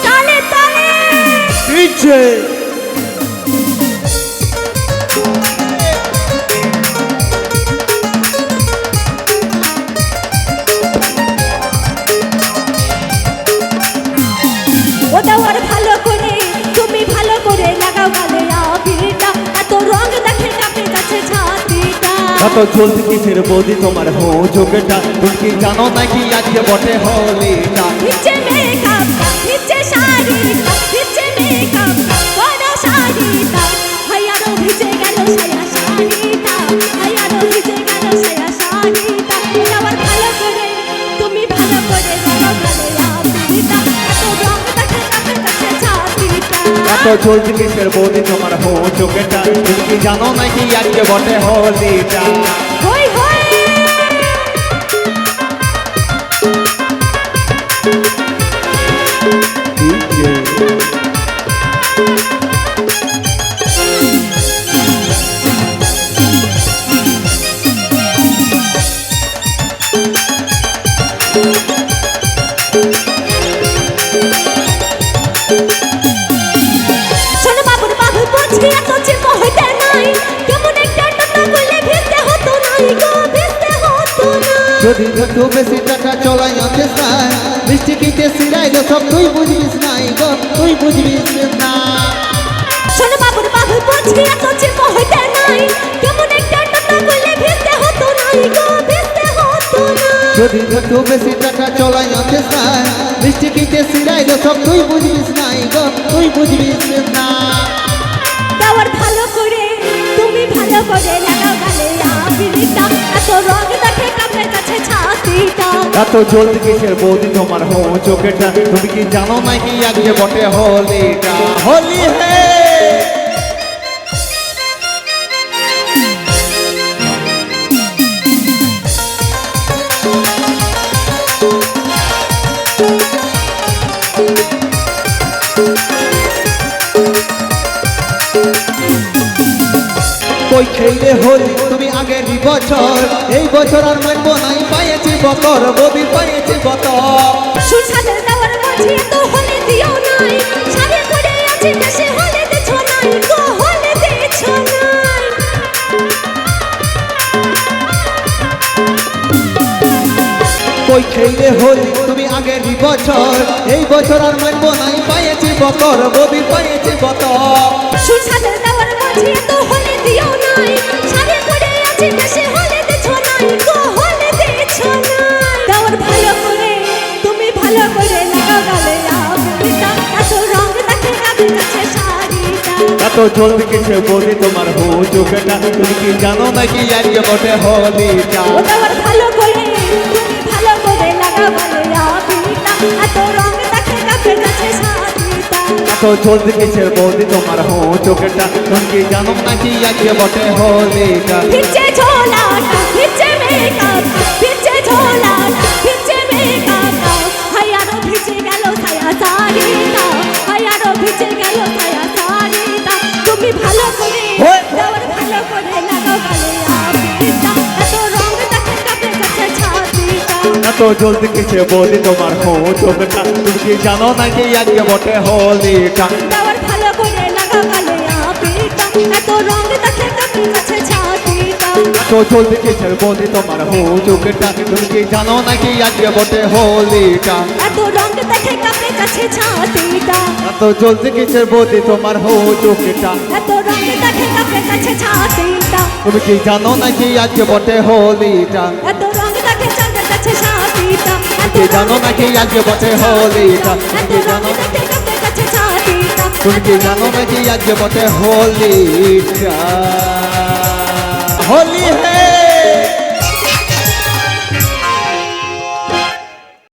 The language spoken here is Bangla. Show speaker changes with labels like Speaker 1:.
Speaker 1: তালে তালে
Speaker 2: ডিজে
Speaker 1: ওটা আর ভালো করে তুমি ভালো করে লাগাও গালে আবিরটা এত রং দেখে কাপে যাচ্ছে ছাতিটা
Speaker 2: কত জলদি কিসের বৌদি তোমার হো যোগটা তুমি কি জানো নাকি আজকে বটে হোলিটা
Speaker 1: ভিজে মেকআপ ভিজে শাড়িটা ভিজে মেকআপ বড় শাড়িটা হায়ারো ভিজে গেল সায়া শাড়িটা হায়ারো ভিজে গেল সায়া শাড়িটা ওটা আর ভালো করে তুমি ভালো করে লাগাও গালে আবিরটা এত রং দেখে কাপে যাচ্ছে ছাতিটা
Speaker 2: কত জলদি কিসের বৌদি তোমার হো যোগটা তুমি কি জানো নাকি আজকে বটে হোলিটা
Speaker 1: হই হই
Speaker 2: ডিজে
Speaker 1: শোনো বাবুর বাবু বলছি এত চিন্তা হইতে নাই কেমন একটা টাকা করলে ভিজতে হতো নাই গো ভিজতে হতো না
Speaker 3: যদি যত বেশি টাকা চলাই আনতে চাই মিষ্টি কিতে সিরাই গো সব তুই বুঝবিস নাই গো তুই বুঝবিস না
Speaker 1: শোনো বাবুর বাবু বলছি এত চিন্তা হইতে নাই কেমন একটা টাকা করলে ভিজতে হতো নাই গো ভিজতে হতো না
Speaker 3: যদি যত বেশি টাকা চলাই আনতে চাই মিষ্টি কিতে সিরাই গো সব তুই বুঝবিস নাই গো তুই বুঝবিস না
Speaker 1: দেওয়ার ভালো করে তুমি ভালো করে লাগাও গালে আবিরটা এত রং দেখে কাপে যাচ্ছে ছাতিটা
Speaker 2: এত জলদি কিসের বৌদি তোমার হো চোখেটা তুমি কি জানো নাকি আজকে বটে হোলিটা হোলি হে
Speaker 3: কই খেলে হোলি তুমি আগের বছর এই বছর আর মানবো নাই পাইছি বতর ববি পাইছি বতর
Speaker 1: সুসাদের দেওয়ার মাঝে তো হলে দিও নাই সারে করে আছে দেশে হলে দেছো নাই গো হলে দেছো নাই
Speaker 3: কই খেলে হোলি তুমি আগের বছর এই বছর আর মানবো নাই পাইছি বতর ববি পাইছি বতর
Speaker 1: সুসাদের দেওয়ার মাঝে তো হলে দিও নাই সারে করে আছে দেশে হলে দেছো নাই গো হলে দেছো নাই দেওয়ার ভালো করে তুমি ভালো করে লাগাও গালে আবিরটা এত রং দেখে কাপে যাচ্ছে শাড়িটা
Speaker 2: এত জলদি কিসের বৌদি তোমার হো চোখেটা তুমি কি জানো নাকি আজকে বটে হোলিটা
Speaker 1: ও দেওয়ার ভালো করে তুমি ভালো করে লাগাও গালে আবিরটা এত রং দেখে কাপে যাচ্ছে শাড়িটা
Speaker 2: এত জলদি কিসের বৌদি তোমার হো চোখেটা তুমি কি জানো নাকি আজকে বটে হোলিটা
Speaker 1: ভিজে ঝোলাটা ভিজে মেকআপ ভিজে ঝোলাটা ভিজে মেকআপ হায়ারো ভিজে গেল সায়া শাড়িটা হায়ারো ভিজে গেল সায়া শাড়িটা তুমি ভালো করে দেওয়ার ভালো করে লাগাও গালে আবিরটা এত রং দেখে কাপে যাচ্ছে ছাতিটা
Speaker 2: এত জলদি কিসের বৌদি তোমার হো চোখেটা তুমি কি জানো নাকি আজকে বটে হোলিটা
Speaker 1: দেওয়ার ভালো করে লাগাও গালে আবিরটা এত রং দেখে কাপে যাচ্ছে ছাতিটা
Speaker 2: এত জলদি কিসের বৌদি তোমার হো চোখেটা তুমি কি জানো নাকি আজকে বটে হোলিটা
Speaker 1: এত রং দেখে কাপে যাচ্ছে ছাতিটা
Speaker 2: এত জলদি কিসের বৌদি তোমার হো চোখেটা
Speaker 1: এত রং দেখে কাপে যাচ্ছে ছাতিটা
Speaker 2: তুমি কি জানো নাকি আজকে বটে হোলিটা
Speaker 1: এত রং দেখে চাঁদে যাচ্ছে ছাতিটা এত
Speaker 2: কি
Speaker 1: রং
Speaker 2: জানো নাকি আজকে বটে হোলিটা
Speaker 1: এত রং দেখে কাপে যাচ্ছে ছাতিটা
Speaker 2: তুমি কি জানো নাকি আজকে বটে হোলিটা হোলি হে